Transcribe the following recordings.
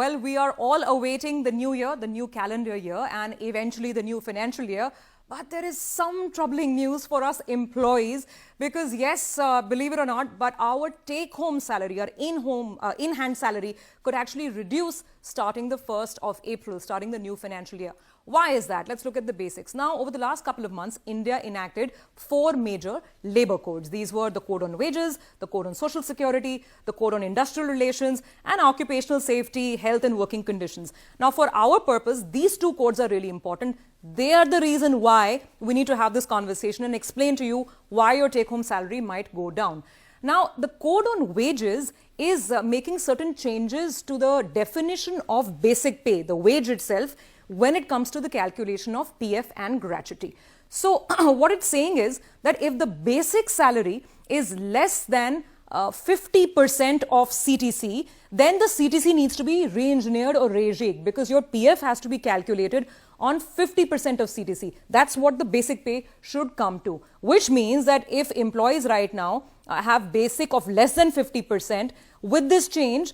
Well, we are all awaiting the new year, the new calendar year, and eventually the new financial year. But there is some troubling news for us employees because yes, believe it or not, but our take-home salary, our in-hand salary could actually reduce starting the 1st of April, starting the new financial year. Why is that? Let's look at the basics. Now, over the last couple of months, India enacted 4 major labor codes. These were the Code on Wages, the Code on Social Security, the Code on Industrial Relations, and Occupational Safety, Health and Working Conditions. Now, for our purpose, these 2 codes are really important. They are the reason why we need to have this conversation and explain to you why your take-home salary might go down. Now, the Code on Wages is making certain changes to the definition of basic pay, the wage itself, when it comes to the calculation of PF and gratuity. So, what it's saying is that if the basic salary is less than 50% of CTC, then the CTC needs to be re-engineered or re-jigged because your PF has to be calculated on 50% of CTC. That's what the basic pay should come to, which means that if employees right now have basic of less than 50%, with this change,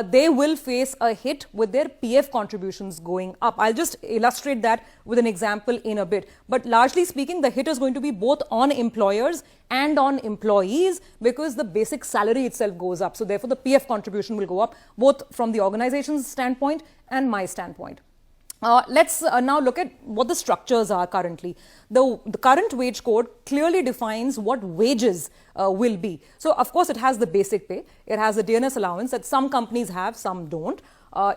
they will face a hit with their PF contributions going up. I'll just illustrate that with an example in a bit. But largely speaking, the hit is going to be both on employers and on employees because the basic salary itself goes up. So therefore, the PF contribution will go up both from the organization's standpoint and my standpoint. Let's now look at what the structures are currently. The current wage code clearly defines what wages will be. So, of course, it has the basic pay. It has a DNS allowance that some companies have, some don't.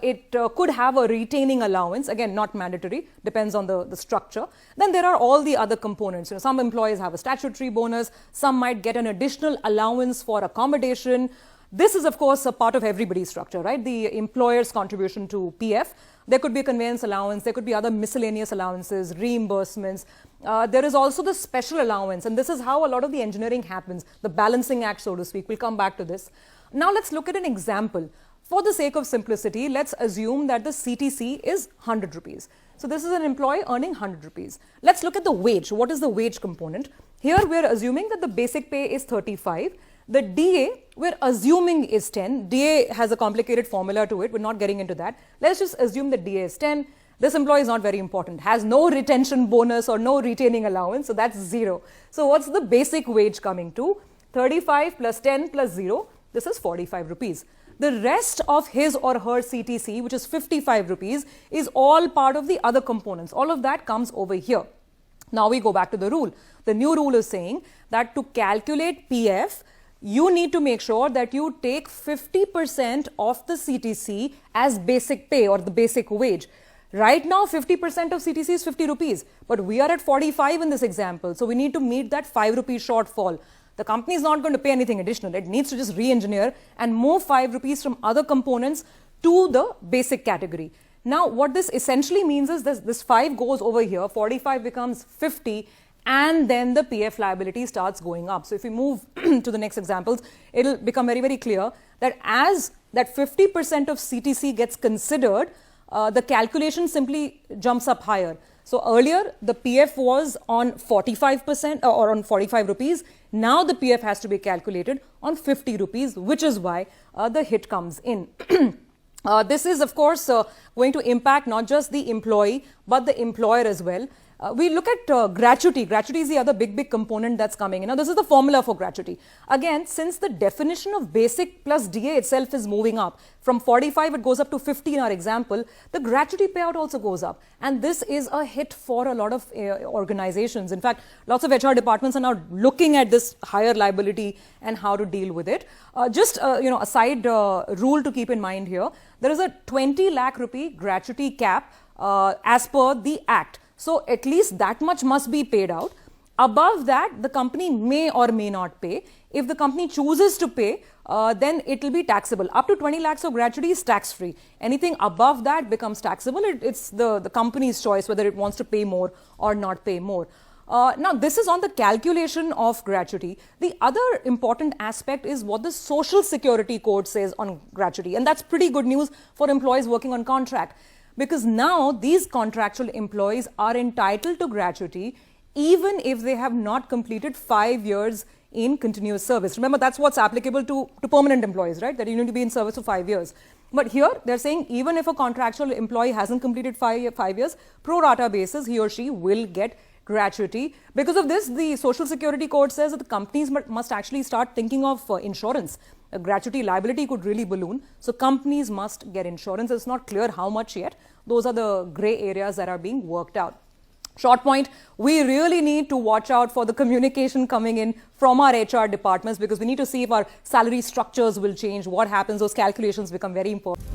It could have a retaining allowance, again, not mandatory, depends on the structure. Then there are all the other components. You know, some employees have a statutory bonus. Some might get an additional allowance for accommodation. This is, of course, a part of everybody's structure, right? The employer's contribution to PF. There could be a conveyance allowance. There could be other miscellaneous allowances, reimbursements. There is also the special allowance. And this is how a lot of the engineering happens, the balancing act, so to speak. We'll come back to this. Now, let's look at an example. For the sake of simplicity, let's assume that the CTC is 100 rupees. So, this is an employee earning 100 rupees. Let's look at the wage. What is the wage component? Here, we're assuming that the basic pay is 35. The DA, we're assuming is 10. DA has a complicated formula to it. We're not getting into that. Let's just assume that DA is 10. This employee is not very important, has no retention bonus or no retaining allowance. So that's 0. So what's the basic wage coming to? 35 plus 10 plus 0. This is 45 rupees. The rest of his or her CTC, which is 55 rupees, is all part of the other components. All of that comes over here. Now we go back to the rule. The new rule is saying that to calculate PF, you need to make sure that you take 50% of the CTC as basic pay or the basic wage. Right now, 50% of CTC is 50 rupees, but we are at 45 in this example. So we need to meet that 5 rupee shortfall. The company is not going to pay anything additional. It needs to just re-engineer and move 5 rupees from other components to the basic category. Now, what this essentially means is this 5 goes over here, 45 becomes 50, and then the PF liability starts going up. So if we move to the next examples, it'll become very, very clear that as that 50% of CTC gets considered, the calculation simply jumps up higher. So earlier, the PF was on 45% or on 45 rupees. Now the PF has to be calculated on 50 rupees, which is why the hit comes in. This is, of course, going to impact not just the employee, but the employer as well. We look at gratuity. Gratuity is the other big component that's coming in. Now, this is the formula for gratuity. Again, since the definition of basic plus DA itself is moving up, from 45 it goes up to 50 in our example, the gratuity payout also goes up. And this is a hit for a lot of organizations. In fact, lots of HR departments are now looking at this higher liability and how to deal with it. Just a side rule to keep in mind here. There is a 20 lakh rupee gratuity cap as per the Act. So at least that much must be paid out. Above that, the company may or may not pay. If the company chooses to pay, then it will be taxable. Up to 20 lakhs of gratuity is tax-free. Anything above that becomes taxable. It's the company's choice whether it wants to pay more or not pay more. Now, this is on the calculation of gratuity. The other important aspect is what the Social Security Code says on gratuity. And that's pretty good news for employees working on contract. Because now these contractual employees are entitled to gratuity even if they have not completed 5 years in continuous service. Remember, that's what's applicable to permanent employees, right? That you need to be in service for 5 years. But here, they're saying even if a contractual employee hasn't completed 5 years, pro rata basis, he or she will get gratuity. Because of this, the Social Security Code says that the companies must actually start thinking of insurance. A gratuity liability could really balloon. So companies must get insurance. It's not clear how much yet. Those are the grey areas that are being worked out. Short point, we really need to watch out for the communication coming in from our HR departments, because we need to see if our salary structures will change, what happens, those calculations become very important.